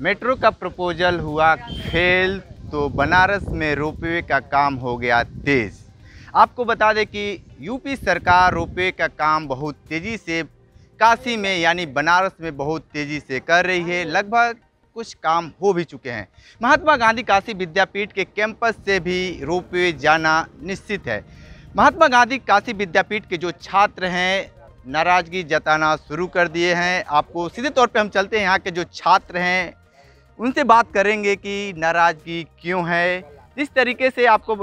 Metro का proposal हुआ fail तो बनारस में रोपवे का काम हो गया तेज। आपको बता दें कि यूपी सरकार रोपवे का काम बहुत तेज़ी से काशी में यानी बनारस में बहुत तेज़ी से कर रही है। लगभग कुछ काम हो भी चुके हैं। महात्मा गांधी काशी विद्यापीठ के कैंपस से भी रोपवे जाना निश्चित है। महात्मा गांधी काशी विद्यापीठ के जो छात्र हैं नाराज़गी जताना शुरू कर दिए हैं। आपको सीधे तौर पे हम चलते हैं, यहाँ के जो छात्र हैं उनसे बात करेंगे कि नाराज़गी क्यों है। जिस तरीके से आपको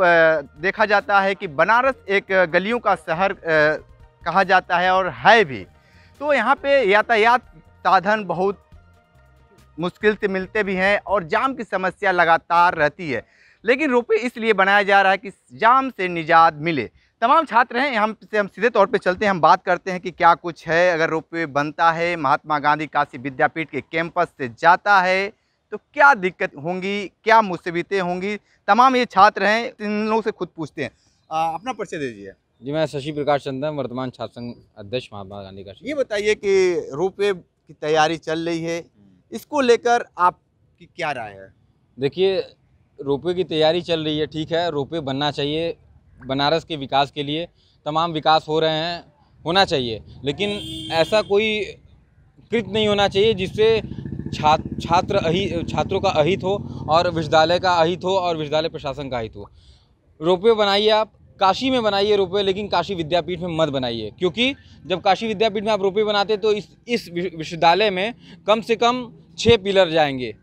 देखा जाता है कि बनारस एक गलियों का शहर कहा जाता है और है भी, तो यहाँ पे यातायात साधन बहुत मुश्किल से मिलते भी हैं और जाम की समस्या लगातार रहती है। लेकिन रोपवे इसलिए बनाया जा रहा है कि जाम से निजात मिले। तमाम छात्र हैं, हम सीधे तौर पे चलते हैं, हम बात करते हैं कि क्या कुछ है। अगर रोपवे बनता है, महात्मा गांधी काशी विद्यापीठ के कैंपस से जाता है तो क्या दिक्कत होंगी, क्या मुसीबतें होंगी। तमाम ये छात्र हैं, इन लोगों से खुद पूछते हैं। अपना परिचय दीजिए। जी, मैं शशि प्रकाश चंदन, वर्तमान छात्र संघ अध्यक्ष महात्मा गांधी का। ये बताइए कि रोपवे की तैयारी चल रही है, इसको लेकर आपकी क्या राय है? देखिए, रोपवे की तैयारी चल रही है, ठीक है, रोपवे बनना चाहिए बनारस के विकास के लिए। तमाम विकास हो रहे हैं, होना चाहिए, लेकिन ऐसा कोई कृत नहीं होना चाहिए जिससे छात्रों का अहित हो और विश्वविद्यालय का अहित हो और विश्वविद्यालय प्रशासन का अहित हो। रोपवे बनाइए, आप काशी में बनाइए रोपवे, लेकिन काशी विद्यापीठ में मत बनाइए, क्योंकि जब काशी विद्यापीठ में आप रोपवे बनाते तो इस विश्वविद्यालय में कम से कम 6 पिलर जाएंगे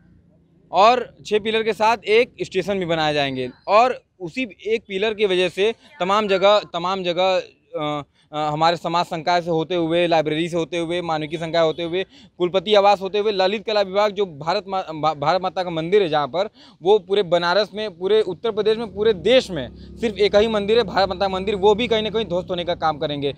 और 6 पिलर के साथ एक स्टेशन भी बनाए जाएंगे, और उसी एक पिलर की वजह से तमाम जगह हमारे समाज संकाय से होते हुए, लाइब्रेरी से होते हुए, मानविकी संकाय होते हुए, कुलपति आवास होते हुए, ललित कला विभाग जो भारत माता का मंदिर है, जहाँ पर वो पूरे बनारस में, पूरे उत्तर प्रदेश में, पूरे देश में सिर्फ एक ही मंदिर है, भारत माता मंदिर, वो भी कहीं ना कहीं ध्वस्त होने का काम करेंगे।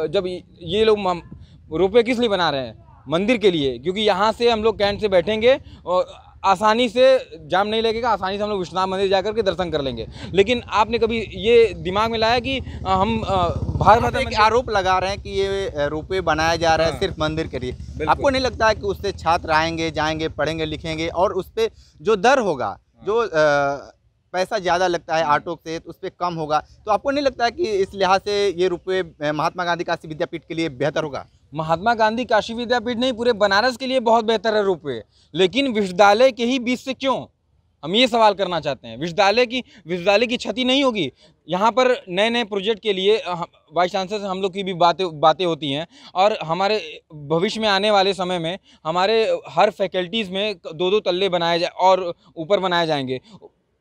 जब ये लोग रोपवे किस लिए बना रहे हैं? मंदिर के लिए, क्योंकि यहाँ से हम लोग कैंट से बैठेंगे और आसानी से जाम नहीं लगेगा, आसानी से हम लोग विश्वनाथ मंदिर जाकर के दर्शन कर लेंगे। लेकिन आपने कभी ये दिमाग में लाया कि हम भारत माता एक आरोप लगा रहे हैं कि ये रोपवे बनाया जा रहा है सिर्फ मंदिर के लिए। आपको नहीं लगता है कि उससे छात्र आएंगे, जाएंगे, पढ़ेंगे, लिखेंगे और उस पर जो दर होगा, जो पैसा ज़्यादा लगता है ऑटो से, तो उस पर कम होगा, तो आपको नहीं लगता है कि इस लिहाज से ये रोपवे महात्मा गांधी काशी विद्यापीठ के लिए बेहतर होगा? महात्मा गांधी काशी विद्यापीठ नहीं, पूरे बनारस के लिए बहुत बेहतर है रोपवे, लेकिन विश्वविद्यालय के ही बीच से क्यों? हम ये सवाल करना चाहते हैं। विश्वविद्यालय की क्षति नहीं होगी। यहाँ पर नए नए प्रोजेक्ट के लिए वाइस चांसलर से हम लोग की भी बातें होती हैं, और हमारे भविष्य में आने वाले समय में हमारे हर फैकल्टीज़ में 2-2 तल्ले बनाए जाए और ऊपर बनाए जाएंगे,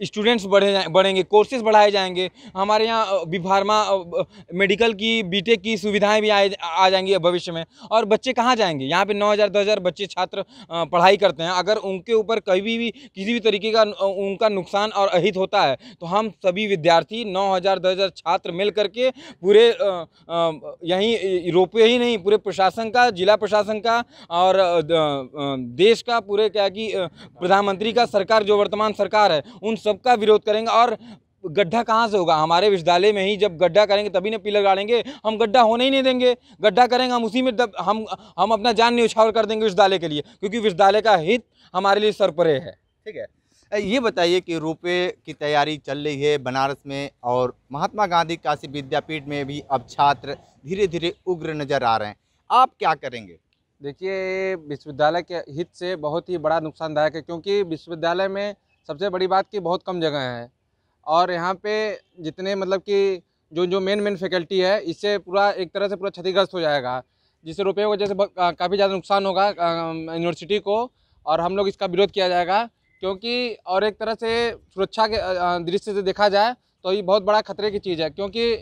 स्टूडेंट्स बढ़ेंगे, कोर्सेज बढ़ाए जाएंगे। हमारे यहाँ फार्मा, मेडिकल की, बीटेक की सुविधाएं भी आ जाएंगी भविष्य में। और बच्चे कहाँ जाएंगे? यहाँ पे 9,000-10,000 बच्चे छात्र पढ़ाई करते हैं। अगर उनके ऊपर कभी भी किसी भी तरीके का उनका नुकसान और अहित होता है तो हम सभी विद्यार्थी 9,000-10,000 छात्र मिल करके पूरे यहीं रोपवे ही नहीं, पूरे प्रशासन का, जिला प्रशासन का और देश का, पूरे क्या कि प्रधानमंत्री का, सरकार जो वर्तमान सरकार है, उन सबका विरोध करेंगे। और गड्ढा कहाँ से होगा? हमारे विश्वविद्यालय में ही जब गड्ढा करेंगे तभी ना पिलर गाड़ेंगे। हम गड्ढा होने ही नहीं देंगे। गड्ढा करेंगे हम उसी में हम अपना जान न्यौछावर कर देंगे विश्वविद्यालय के लिए, क्योंकि विश्वविद्यालय का हित हमारे लिए सरपरे है। ठीक है, ये बताइए कि रोपवे की तैयारी चल रही है बनारस में और महात्मा गांधी काशी विद्यापीठ में भी अब छात्र धीरे धीरे उग्र नजर आ रहे हैं, आप क्या करेंगे? देखिए, विश्वविद्यालय के हित से बहुत ही बड़ा नुकसानदायक है, क्योंकि विश्वविद्यालय में सबसे बड़ी बात कि बहुत कम जगह है, और यहाँ पे जितने मतलब कि जो मेन फैकल्टी है, इससे पूरा एक तरह से पूरा क्षतिग्रस्त हो जाएगा, जिससे रुपये की वजह से काफ़ी ज़्यादा नुकसान होगा यूनिवर्सिटी को, और हम लोग इसका विरोध किया जाएगा। क्योंकि और एक तरह से सुरक्षा के दृष्टि से देखा जाए तो ये बहुत बड़ा खतरे की चीज़ है, क्योंकि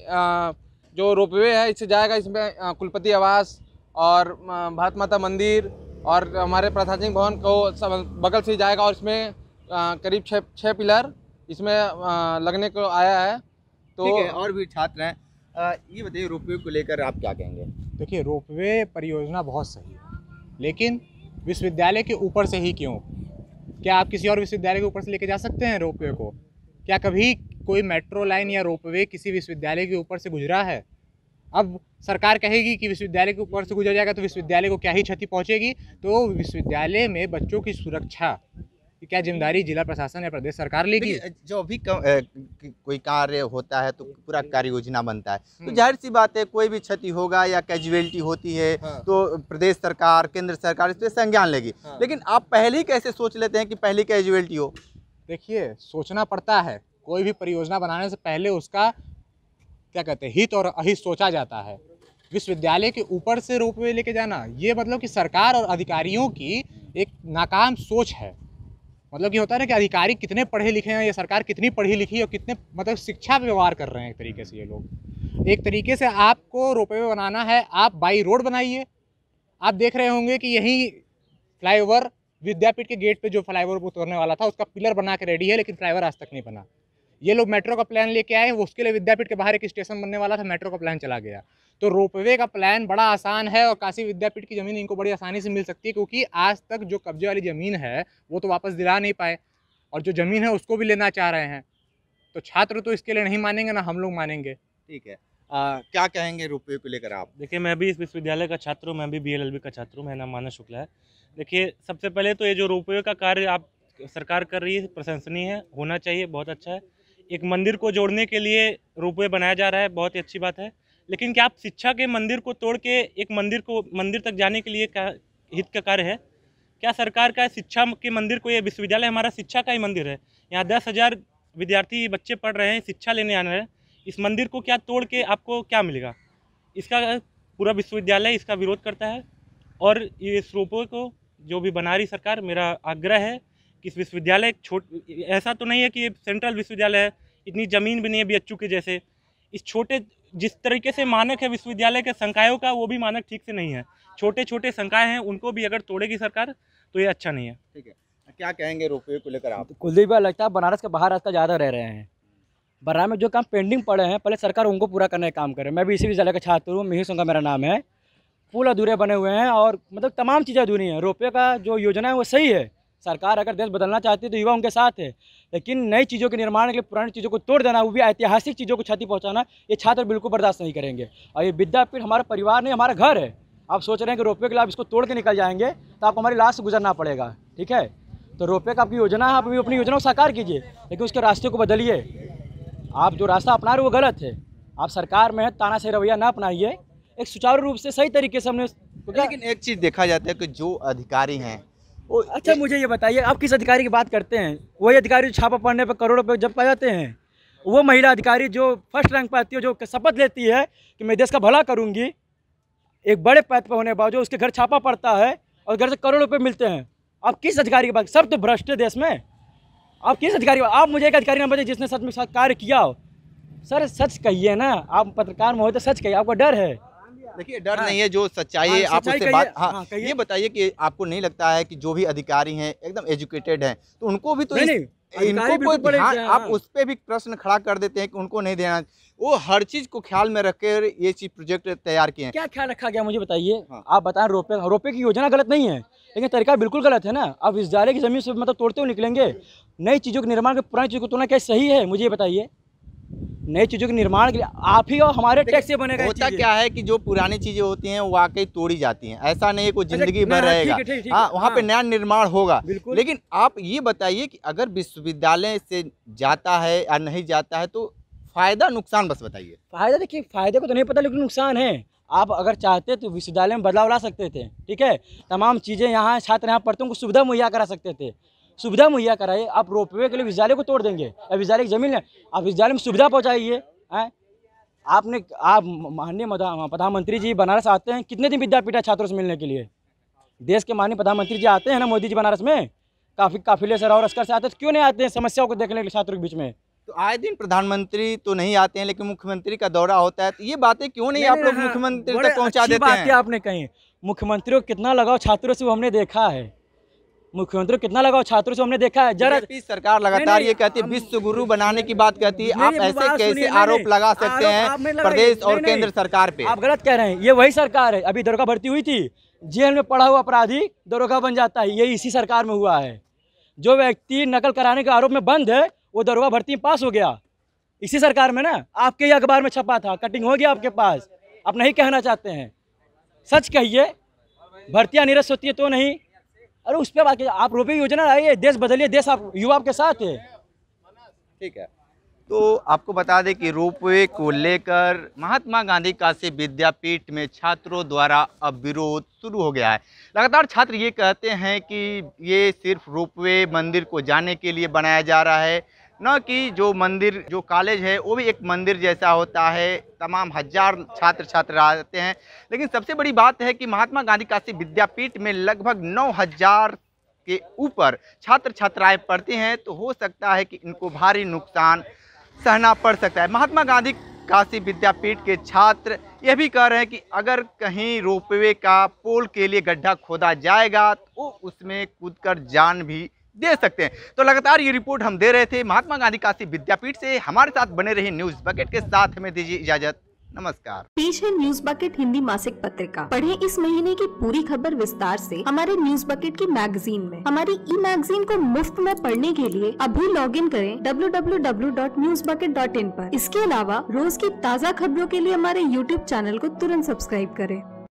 जो रोपवे है इससे जाएगा, इसमें कुलपति आवास और भारत माता मंदिर और हमारे प्रशासनिक भवन को बगल से जाएगा, और इसमें करीब 6 पिलर इसमें लगने को आया है। तो ठीक है, और भी छात्र हैं, ये बताइए रोपवे को लेकर आप क्या कहेंगे? देखिए, रोपवे परियोजना बहुत सही है, लेकिन विश्वविद्यालय के ऊपर से ही क्यों? क्या आप किसी और विश्वविद्यालय के ऊपर से लेके जा सकते हैं रोपवे को? क्या कभी कोई मेट्रो लाइन या रोपवे किसी विश्वविद्यालय के ऊपर से गुजरा है? अब सरकार कहेगी कि विश्वविद्यालय के ऊपर से गुजर जाएगा तो विश्वविद्यालय को क्या ही क्षति पहुंचेगी। तो विश्वविद्यालय में बच्चों की सुरक्षा की क्या जिम्मेदारी जिला प्रशासन या प्रदेश सरकार लेगी? जो भी कोई कार्य होता है तो पूरा कार्य योजना बनता है, तो जाहिर सी बात है कोई भी क्षति होगा या कैजुअलिटी होती है तो प्रदेश सरकार, केंद्र सरकार इस पर संज्ञान लेगी। लेकिन आप पहले ही कैसे सोच लेते हैं कि पहले कैजुअलिटी हो? देखिए, सोचना पड़ता है। कोई भी परियोजना बनाने से पहले उसका क्या कहते हैं, हित और अहित सोचा जाता है। विश्वविद्यालय के ऊपर से रोपवे लेके जाना, ये मतलब कि सरकार और अधिकारियों की एक नाकाम सोच है। मतलब कि होता है ना कि अधिकारी कितने पढ़े लिखे हैं या सरकार कितनी पढ़ी लिखी है और कितने मतलब शिक्षा व्यवहार कर रहे हैं। एक तरीके से ये लोग, एक तरीके से आपको रोपवे बनाना है, आप बाई रोड बनाइए। आप देख रहे होंगे कि यही फ्लाईओवर विद्यापीठ के गेट पे जो फ्लाईओवर उतरने वाला था उसका पिलर बना के रेडी है, लेकिन फ्लाईओवर आज तक नहीं बना। ये लोग मेट्रो का प्लान लेके आए, वो उसके लिए विद्यापीठ के बाहर एक स्टेशन बनने वाला था, मेट्रो का प्लान चला गया। तो रोपवे का प्लान बड़ा आसान है और काशी विद्यापीठ की ज़मीन इनको बड़ी आसानी से मिल सकती है, क्योंकि आज तक जो कब्जे वाली ज़मीन है वो तो वापस दिला नहीं पाए और जो ज़मीन है उसको भी लेना चाह रहे हैं। तो छात्र तो इसके लिए नहीं मानेंगे, ना हम लोग मानेंगे। ठीक है, क्या कहेंगे रोपवे को लेकर आप? देखिए, मैं भी इस विश्वविद्यालय का छात्र हूँ, मैं भी BLLB का छात्र हूँ, मेरा नाम मानस शुक्ला है। देखिए, सबसे पहले तो ये जो रोपवे का कार्य आप सरकार कर रही है प्रशंसनीय है, होना चाहिए, बहुत अच्छा है। एक मंदिर को जोड़ने के लिए रोपवे बनाया जा रहा है, बहुत ही अच्छी बात है। लेकिन क्या आप शिक्षा के मंदिर को तोड़ के एक मंदिर तक जाने के लिए क्या हित का कार्य है? क्या सरकार का शिक्षा के मंदिर को, ये विश्वविद्यालय हमारा शिक्षा का ही मंदिर है, यहाँ 10,000 विद्यार्थी बच्चे पढ़ रहे हैं, शिक्षा लेने आ रहे हैं। इस मंदिर को क्या तोड़ के आपको क्या मिलेगा? इसका पूरा विश्वविद्यालय इसका विरोध करता है। और इस रोपवे को जो भी बना रही सरकार, मेरा आग्रह है कि इस विश्वविद्यालय ऐसा तो नहीं है कि ये सेंट्रल विश्वविद्यालय है, इतनी ज़मीन भी नहीं है BHU के जैसे। इस छोटे जिस तरीके से मानक है विश्वविद्यालय के संकायों का, वो भी मानक ठीक से नहीं है। छोटे छोटे संकाय हैं, उनको भी अगर तोड़ेगी सरकार तो ये अच्छा नहीं है। ठीक है, क्या कहेंगे रोपवे को लेकर आप? कुलदीप भाई, लगता है बनारस के बाहर रास्ता ज़्यादा रह रहे हैं। बनारस में जो काम पेंडिंग पड़े हैं, पहले सरकार उनको पूरा करने का काम करे। मैं भी इसी विद्यालय का छात्र हूँ, मिहिर सिंह का मेरा नाम है। पुल अधूरे बने हुए हैं और मतलब तमाम चीज़ें अधूरी हैं। रोपवे का जो योजना है वो सही है, सरकार अगर देश बदलना चाहती है तो युवा उनके साथ है, लेकिन नई चीज़ों के निर्माण के लिए पुरानी चीज़ों को तोड़ देना, वो भी ऐतिहासिक चीज़ों को क्षति पहुंचाना, ये छात्र बिल्कुल बर्दाश्त नहीं करेंगे। और ये विद्यापीठ हमारा परिवार नहीं, हमारा घर है। आप सोच रहे हैं कि रोपवे के लिए आप इसको तोड़ के निकल जाएंगे तो आपको हमारी लाश से गुजरना पड़ेगा। ठीक है, तो रोपवे का आपकी योजना है, आप भी अपनी योजना को साकार कीजिए, लेकिन उसके रास्ते को बदलिए। आप जो रास्ता अपना रहे हो वो गलत है। आप सरकार में है, तानाशाही रवैया ना अपनाइए, एक सुचारू रूप से सही तरीके से हमने। लेकिन एक चीज़ देखा जाता है कि जो अधिकारी हैं वो, अच्छा मुझे ये बताइए, आप किस अधिकारी की बात करते हैं? वही अधिकारी जो छापा पड़ने पर करोड़ों रुपये जब पाए जाते हैं, वो महिला अधिकारी जो फर्स्ट रैंक पर आती है, जो शपथ लेती है कि मैं देश का भला करूंगी, एक बड़े पद पर होने के बावजूद उसके घर छापा पड़ता है और घर से करोड़ों रुपये मिलते हैं। आप किस अधिकारी की बात? सब तो भ्रष्ट है देश में। आप किस अधिकारी? आप मुझे एक अधिकारी नाम बताइए जिसने सच में कार्य किया हो। सर सच कहिए ना, आप पत्रकार में हो तो सच कहिए, आपको डर है। देखिए, डर नहीं है, जो सच्चाई है आप उससे बात। हाँ, ये बताइए कि आपको नहीं लगता है कि जो भी अधिकारी हैं एकदम एजुकेटेड हैं, तो उनको भी तो इनको कोई ध्यान, आप उस पर भी प्रश्न खड़ा कर देते हैं कि उनको नहीं देना। वो हर चीज को ख्याल में रखकर ये चीज प्रोजेक्ट तैयार किए हैं। क्या ख्याल रखा गया मुझे बताइए? आप बताएं। रोपवे की योजना गलत नहीं है, लेकिन तरीका बिल्कुल गलत है ना। आप विश्वविद्यालय की जमीन से मतलब तोड़ते हुए निकलेंगे। नई चीज़ों के निर्माण के पुरानी चीज़ों को तोड़ना क्या सही है? मुझे ये बताइए। नई चीज़ों के निर्माण के लिए आप ही और हमारे टैक्स से बनेगा। होता क्या है कि जो पुरानी चीजें होती हैं वो वाकई तोड़ी जाती हैं, ऐसा नहीं है कोई जिंदगी भर रहेगा। हाँ, वहाँ पे नया निर्माण होगा। लेकिन आप ये बताइए कि अगर विश्वविद्यालय से जाता है या नहीं जाता है तो फायदा नुकसान बस बताइए। फायदा देखिए, फायदे को तो नहीं पता, लेकिन नुकसान है। आप अगर चाहते तो विश्वविद्यालय में बदलाव ला सकते थे। ठीक है, तमाम चीज़ें यहाँ छात्र यहाँ पढ़ते हैं उनको सुविधा मुहैया करा सकते थे। सुविधा मुहैया कराइए। आप रोपवे के लिए विश्वविद्यालय को तोड़ देंगे या विश्वविद्यालय की जमीन है, आप विश्वविद्यालय में सुविधा पहुँचाइए। आप माननीय प्रधानमंत्री जी बनारस आते हैं, कितने दिन विद्यापीठ छात्रों से मिलने के लिए? देश के माननीय प्रधानमंत्री जी आते हैं ना, मोदी जी बनारस में काफिले से और अस्कर से आते हैं, तो क्यों नहीं आते हैं समस्याओं को देखने के लिए छात्रों के बीच में? तो आए दिन प्रधानमंत्री तो नहीं आते हैं, लेकिन मुख्यमंत्री का दौरा होता है, तो ये बातें क्यों नहीं आप लोग मुख्यमंत्री तक पहुंचा देते हैं? आपने कहीं मुख्यमंत्री को कितना लगाव छात्रों से वो हमने देखा है। मुख्यमंत्री कितना लगाव छात्रों से हमने देखा है। जरा सरकार लगातार ये कहती है विश्व गुरु बनाने की बात कहती है, आप ऐसे कैसे आरोप लगा सकते हैं प्रदेश और केंद्र सरकार पे? आप गलत कह रहे हैं। ये वही सरकार है, अभी दरोगा भर्ती हुई थी, जेल में पड़ा हुआ अपराधी दरोगा बन जाता है, ये इसी सरकार में हुआ है। जो व्यक्ति नकल कराने के आरोप में बंद है वो दरोगा भर्ती में पास हो गया, इसी सरकार में ना। आपके ही अखबार में छपा था, कटिंग हो गया आपके पास। आप नहीं कहना चाहते हैं? सच कहिए, भर्तियाँ निरस्त होती है तो नहीं? अरे उस पर बात कीजिए। आप रोपवे योजना लाइए, देश बदलिए, देश आप युवा आपके साथ है। ठीक है, तो आपको बता दें कि रोपवे को लेकर महात्मा गांधी काशी विद्यापीठ में छात्रों द्वारा अब विरोध शुरू हो गया है। लगातार छात्र ये कहते हैं कि ये सिर्फ रोपवे मंदिर को जाने के लिए बनाया जा रहा है, न कि जो मंदिर, जो कॉलेज है वो भी एक मंदिर जैसा होता है, तमाम हजार छात्र छात्र आते हैं। लेकिन सबसे बड़ी बात है कि महात्मा गांधी काशी विद्यापीठ में लगभग 9,000 के ऊपर छात्र छात्राएं पढ़ते हैं, तो हो सकता है कि इनको भारी नुकसान सहना पड़ सकता है। महात्मा गांधी काशी विद्यापीठ के छात्र यह भी कह रहे हैं कि अगर कहीं रोपवे का पोल के लिए गड्ढा खोदा जाएगा तो उसमें कूदकर जान भी दे सकते हैं। तो लगातार ये रिपोर्ट हम दे रहे थे महात्मा गांधी काशी विद्यापीठ से। हमारे साथ बने रहे न्यूज़ बकेट के साथ, हमें दीजिए इजाजत, नमस्कार। पेश है न्यूज़ बकेट हिंदी मासिक पत्रिका। पढ़ें इस महीने की पूरी खबर विस्तार से हमारे न्यूज़ बकेट की मैगजीन में। हमारी ई मैगजीन को मुफ्त में पढ़ने के लिए अभी लॉगिन करें www.newsbucket.in पर। इसके अलावा रोज की ताज़ा खबरों के लिए हमारे YouTube चैनल को तुरंत सब्सक्राइब करें।